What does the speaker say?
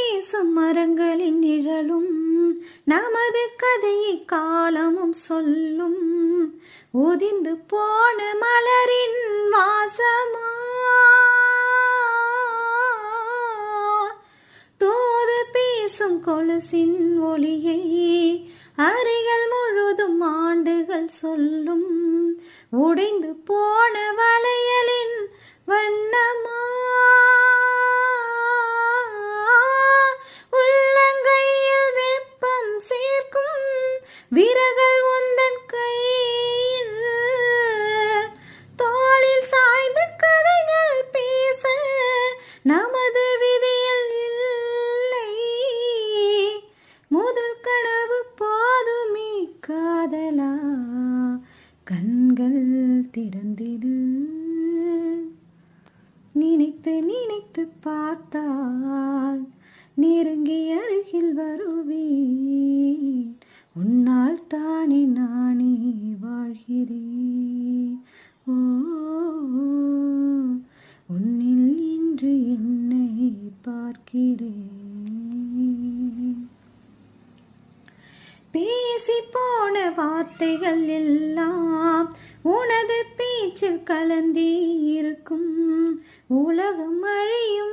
வீசும் மரங்களின் நிழலும் நமது கதையை காலமும் சொல்லும். உதிர்ந்து போன மலரின் வாசமா தூது பேசும் கொலுசின் ஒளியை அறைகள் முழுதும் ஆண்டுகள் சொல்லும். உடைந்து போன வளையலின் வண்ணமா உள்ளங்கையில் வெப்பம் சேர்க்கும் விரகள் உந்தன் கையில் தோளில் சாய்ந்த கதைகள் பேச நமது விதியில் இல்லை. முதல் கனவு போதுமே காதலா கண்கள் திறந்திடு. நினைத்து நினைத்து பார்த்தால் நெருங்கி அருகில் வருவேன். உன்னால் தானே நானே வாழ்கிறேன். ஓ உன்னில் இன்று என்னை பார்க்கிறேன். பேசி போன வார்த்தைகள் எல்லாம் உனது பேச்சில் கலந்தே இருக்கும். உலகம் அழியும்